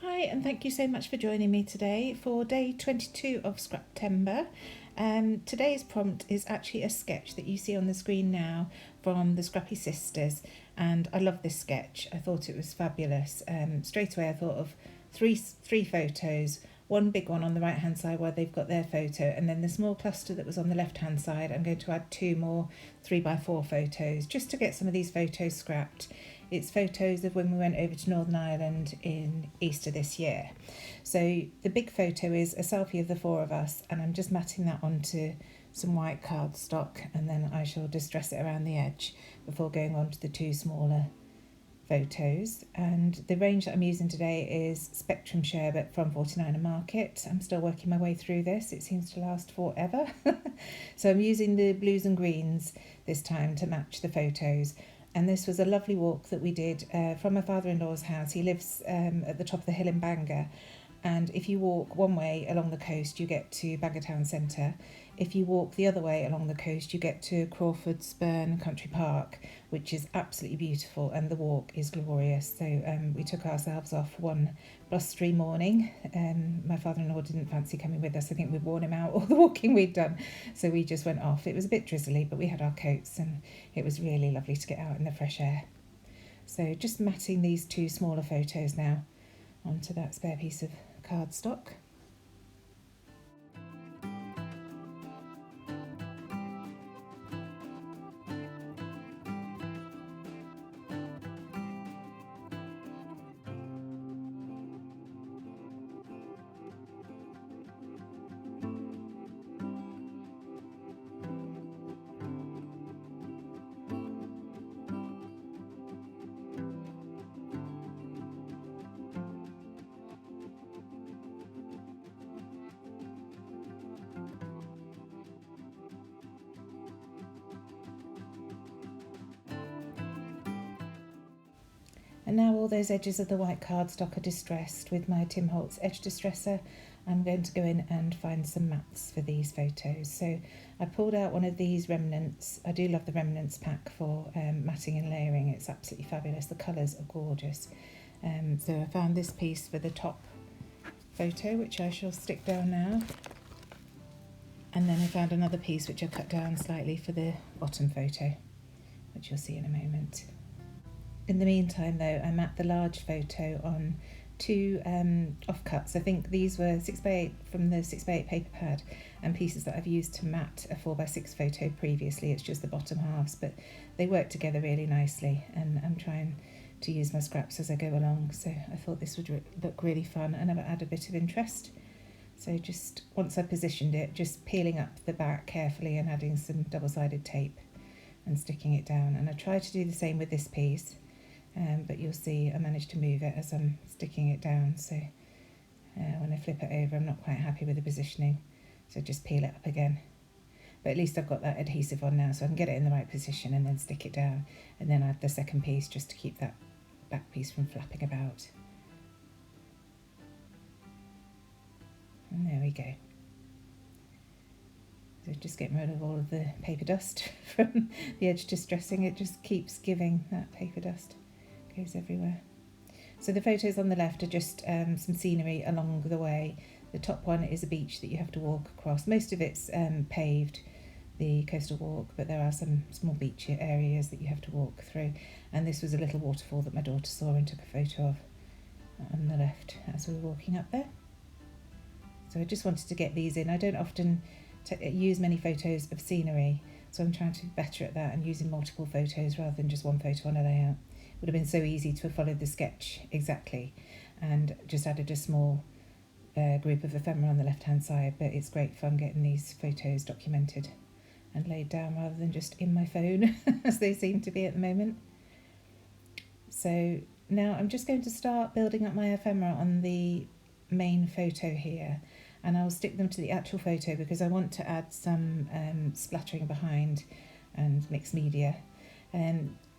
Hi, and thank you so much for joining me today for day 22 of Scraptember. Today's prompt is actually a sketch that you see on the screen now from the Scrappy Sisters, and I love this sketch. I thought it was fabulous. Straight away I thought of three photos, one big one on the right hand side where they've got their photo, and then the small cluster that was on the left hand side. I'm going to add two more 3x4 photos just to get some of these photos scrapped. It's photos of when we went over to Northern Ireland in Easter this year. So the big photo is a selfie of the four of us, and I'm just matting that onto some white cardstock, and then I shall distress it around the edge before going on to the two smaller photos. And the range that I'm using today is Spectrum Sherbet from 49 Market. I'm still working my way through this. It seems to last forever. So I'm using the blues and greens this time to match the photos. And this was a lovely walk that we did from my father-in-law's house. He lives at the top of the hill in Bangor, and if you walk one way along the coast you get to Bangor Town Centre. If you walk the other way along the coast you get to Crawford Spurn Country Park, which is absolutely beautiful, and the walk is glorious. So we took ourselves off one blustery morning. My father-in-law didn't fancy coming with us. I think we'd worn him out all the walking we'd done, so we just went off. It was a bit drizzly, but we had our coats and it was really lovely to get out in the fresh air. So just matting these two smaller photos now onto that spare piece of cardstock. And now all those edges of the white cardstock are distressed with my Tim Holtz edge distresser. I'm going to go in and find some mats for these photos. So I pulled out one of these remnants. I do love the remnants pack for matting and layering. It's absolutely fabulous. The colours are gorgeous. So I found this piece for the top photo, which I shall stick down now. And then I found another piece which I cut down slightly for the bottom photo, which you'll see in a moment. In the meantime though, I mapped the large photo on two offcuts. I think these were 6x8 from the 6x8 paper pad, and pieces that I've used to mat a 4x6 photo previously. It's just the bottom halves, but they work together really nicely, and I'm trying to use my scraps as I go along. So I thought this would look really fun and add a bit of interest. So just once I positioned it, just peeling up the back carefully and adding some double-sided tape and sticking it down. And I tried to do the same with this piece. But you'll see I managed to move it as I'm sticking it down, so when I flip it over I'm not quite happy with the positioning, so just peel it up again. But at least I've got that adhesive on now, so I can get it in the right position and then stick it down, and then add the second piece just to keep that back piece from flapping about. And there we go. So just getting rid of all of the paper dust from the edge distressing. It just keeps giving that paper dust. Goes everywhere. So the photos on the left are just some scenery along the way. The top one is a beach that you have to walk across. Most of it's paved, the coastal walk, but there are some small beach areas that you have to walk through. And this was a little waterfall that my daughter saw and took a photo of on the left as we were walking up there. So I just wanted to get these in. I don't often use many photos of scenery, so I'm trying to be better at that and using multiple photos rather than just one photo on a layout. Would have been so easy to have followed the sketch exactly and just added a small group of ephemera on the left hand side, but it's great fun getting these photos documented and laid down rather than just in my phone as they seem to be at the moment. So now I'm just going to start building up my ephemera on the main photo here, and I'll stick them to the actual photo because I want to add some splattering behind and mixed media.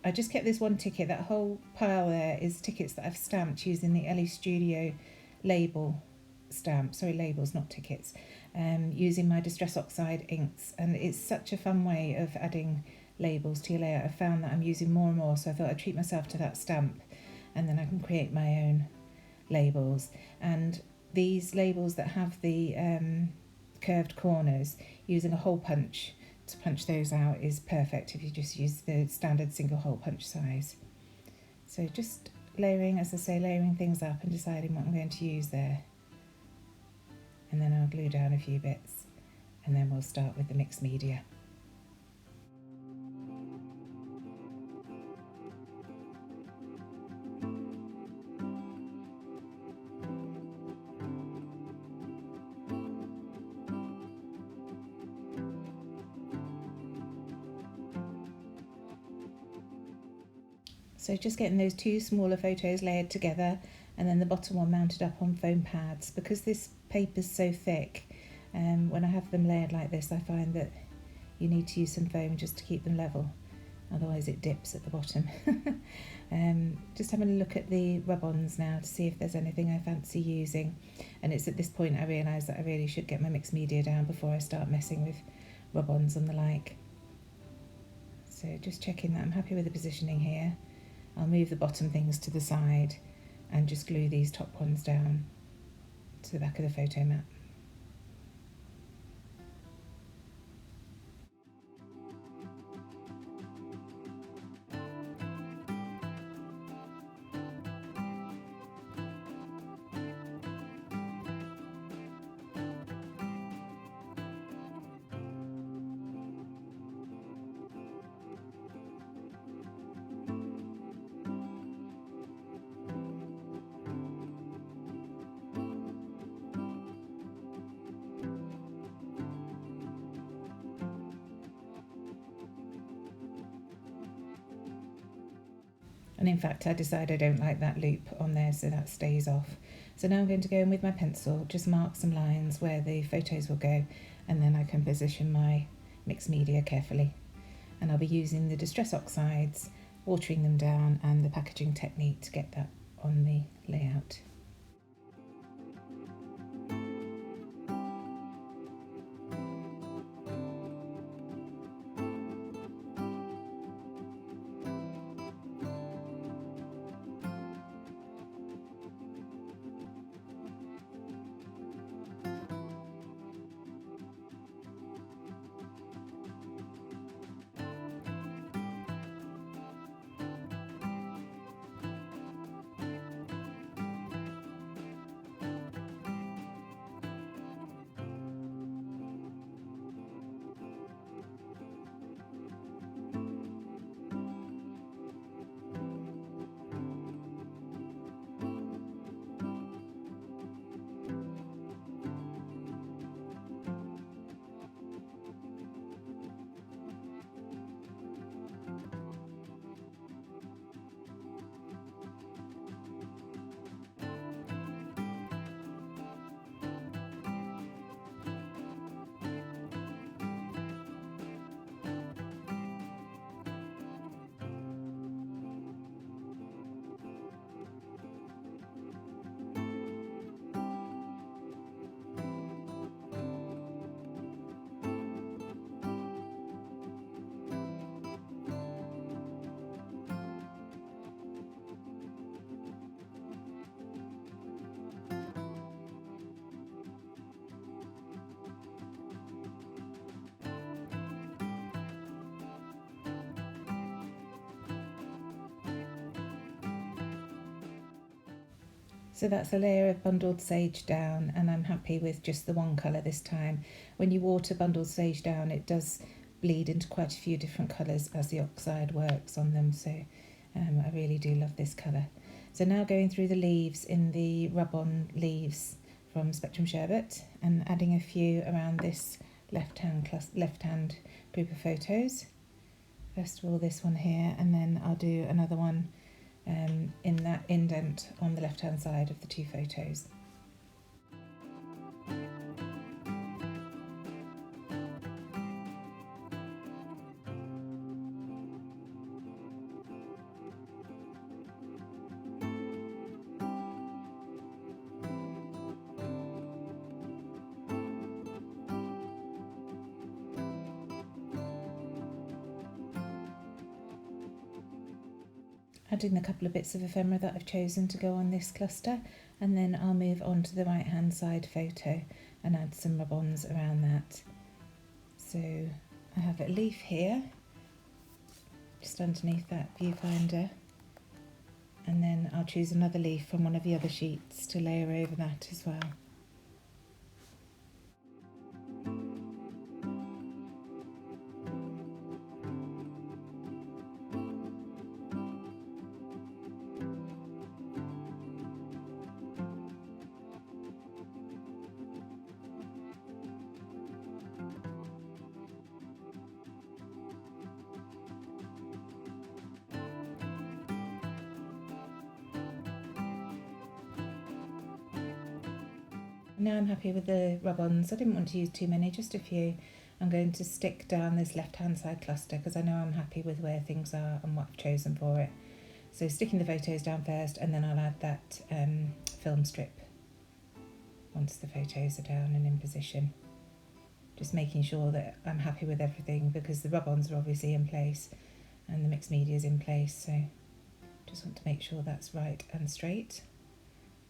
I just kept this one ticket. That whole pile there is tickets that I've stamped using the Elle Studio label stamp, sorry, labels, not tickets, using my Distress Oxide inks. And it's such a fun way of adding labels to your layout. I've found that I'm using more and more, so I thought I'd treat myself to that stamp, and then I can create my own labels, and these labels that have the curved corners, using a hole punch to punch those out is perfect if you just use the standard single hole punch size. So just layering, as I say, layering things up and deciding what I'm going to use there. And then I'll glue down a few bits, and then we'll start with the mixed media. So just getting those two smaller photos layered together, and then the bottom one mounted up on foam pads. Because this paper's so thick, when I have them layered like this, I find that you need to use some foam just to keep them level, otherwise it dips at the bottom. Just having a look at the rub-ons now to see if there's anything I fancy using, and it's at this point I realise that I really should get my mixed media down before I start messing with rub-ons and the like. So just checking that I'm happy with the positioning here. I'll move the bottom things to the side and just glue these top ones down to the back of the photo mat. And in fact, I decide I don't like that loop on there, so that stays off. So now I'm going to go in with my pencil, just mark some lines where the photos will go, and then I can position my mixed media carefully. And I'll be using the Distress Oxides, watering them down, and the packaging technique to get that on the layout. So that's a layer of bundled sage down, and I'm happy with just the one colour this time. When you water bundled sage down, it does bleed into quite a few different colours as the oxide works on them, so I really do love this colour. So now going through the leaves in the rub-on leaves from Spectrum Sherbet and adding a few around this left-hand group of photos. First of all this one here, and then I'll do another one in that indent on the left hand side of the two photos. Adding the couple of bits of ephemera that I've chosen to go on this cluster, and then I'll move on to the right hand side photo and add some rub-ons around that. So I have a leaf here, just underneath that viewfinder, and then I'll choose another leaf from one of the other sheets to layer over that as well. Now I'm happy with the rub-ons. I didn't want to use too many, just a few. I'm going to stick down this left-hand side cluster because I know I'm happy with where things are and what I've chosen for it. So sticking the photos down first, and then I'll add that film strip once the photos are down and in position. Just making sure that I'm happy with everything because the rub-ons are obviously in place and the mixed media is in place. So just want to make sure that's right and straight.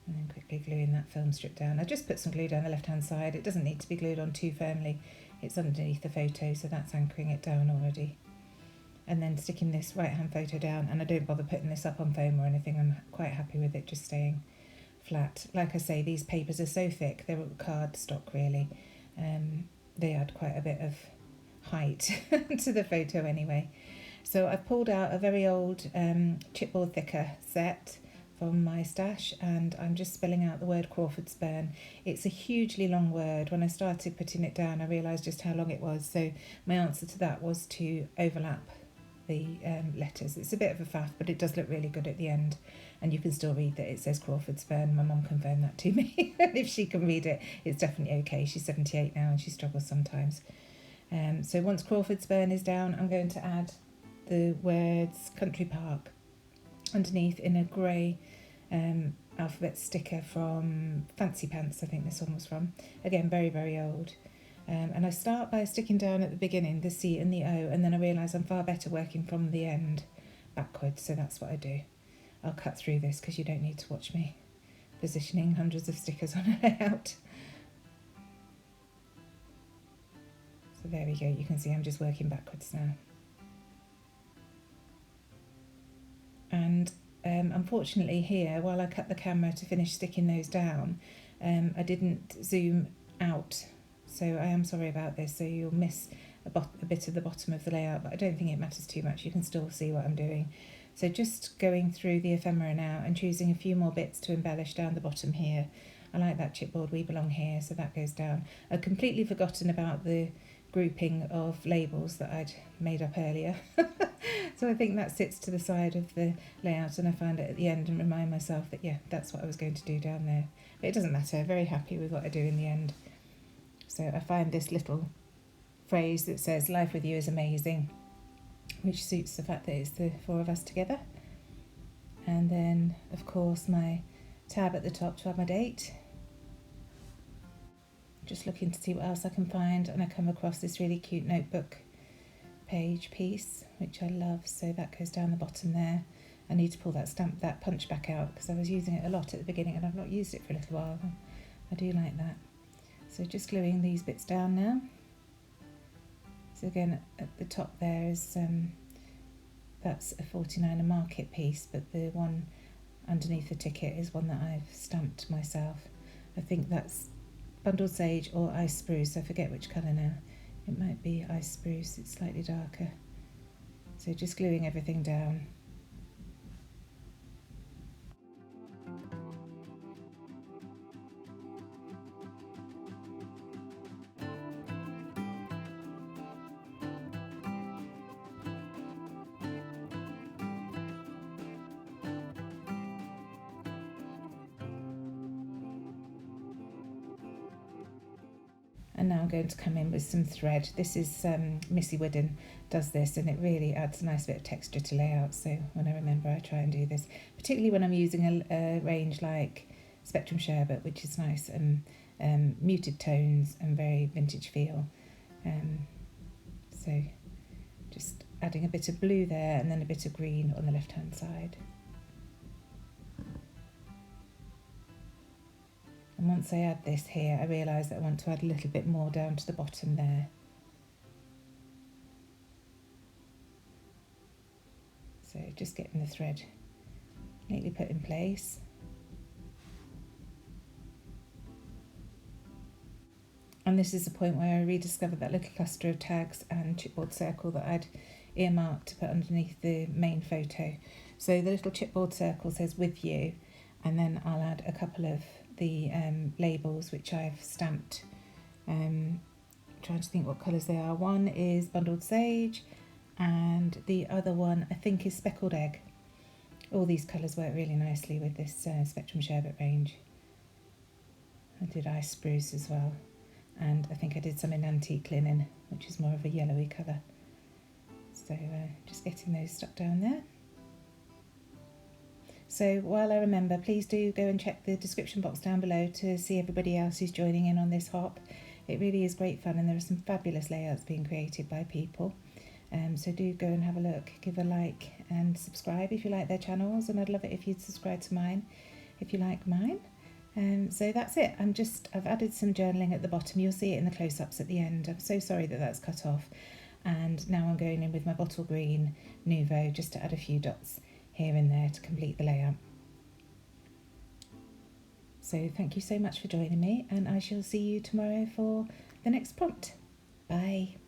And then quickly gluing that film strip down. I just put some glue down the left hand side. It doesn't need to be glued on too firmly. It's underneath the photo, so that's anchoring it down already. And then sticking this right hand photo down, and I don't bother putting this up on foam or anything. I'm quite happy with it just staying flat. Like I say, these papers are so thick, they're card stock really. They add quite a bit of height to the photo anyway. So I've pulled out a very old chipboard thicker set from my stash, and I'm just spelling out the word Crawford's Burn. It's a hugely long word. When I started putting it down, I realised just how long it was. So my answer to that was to overlap the letters. It's a bit of a faff, but it does look really good at the end. And you can still read that it says Crawford's Burn. My mum confirmed that to me. And if she can read it, it's definitely okay. She's 78 now and she struggles sometimes. So once Crawford's Burn is down, I'm going to add the words Country Park underneath in a grey alphabet sticker from Fancy Pants, I think this one was from. Again, very, very old. And I start by sticking down at the beginning the C and the O, and then I realise I'm far better working from the end backwards, so that's what I do. I'll cut through this because you don't need to watch me positioning hundreds of stickers on a layout. So there we go, you can see I'm just working backwards now. And unfortunately here, while I cut the camera to finish sticking those down, I didn't zoom out. So I am sorry about this, so you'll miss a bit of the bottom of the layout, but I don't think it matters too much. You can still see what I'm doing. So just going through the ephemera now and choosing a few more bits to embellish down the bottom here. I like that chipboard We Belong Here, so that goes down. I'd completely forgotten about the grouping of labels that I'd made up earlier. So I think that sits to the side of the layout, and I find it at the end and remind myself that, yeah, that's what I was going to do down there. But it doesn't matter, very happy with what I do in the end. So I find this little phrase that says, "Life with you is amazing," which suits the fact that it's the four of us together. And then, of course, my tab at the top to have my date. Just looking to see what else I can find, and I come across this really cute notebook page piece, which I love, so that goes down the bottom there. I need to pull that punch back out because I was using it a lot at the beginning and I've not used it for a little while. I do like that. So just gluing these bits down now. So again, at the top there is that's a 49er Market piece, but the one underneath the ticket is one that I've stamped myself. I think that's Bundled Sage or Ice Spruce, I forget which colour now. It might be Ice Spruce, it's slightly darker. So just gluing everything down. And now I'm going to come in with some thread. This is Missy Wooden does this, and it really adds a nice bit of texture to layout. So when I remember, I try and do this, particularly when I'm using a range like Spectrum Sherbet, which is nice and muted tones and very vintage feel. So just adding a bit of blue there and then a bit of green on the left hand side. And once I add this here, I realise that I want to add a little bit more down to the bottom there. So just getting the thread neatly put in place. And this is the point where I rediscovered that little cluster of tags and chipboard circle that I'd earmarked to put underneath the main photo. So the little chipboard circle says "with you," and then I'll add a couple of the labels which I've stamped. Trying to think what colours they are. One is Bundled Sage and the other one I think is Speckled Egg. All these colours work really nicely with this Spectrum Sherbet range. I did Ice Spruce as well, and I think I did some in Antique Linen, which is more of a yellowy colour. So just getting those stuck down there. So while I remember, please do go and check the description box down below to see everybody else who's joining in on this hop. It really is great fun, and there are some fabulous layouts being created by people. So do go and have a look, give a like and subscribe if you like their channels, and I'd love it if you'd subscribe to mine if you like mine. So that's it. I've added some journaling at the bottom. You'll see it in the close-ups at the end. I'm so sorry that that's cut off. And now I'm going in with my bottle green Nouveau just to add a few dots here and there to complete the layout. So thank you so much for joining me, and I shall see you tomorrow for the next prompt. Bye.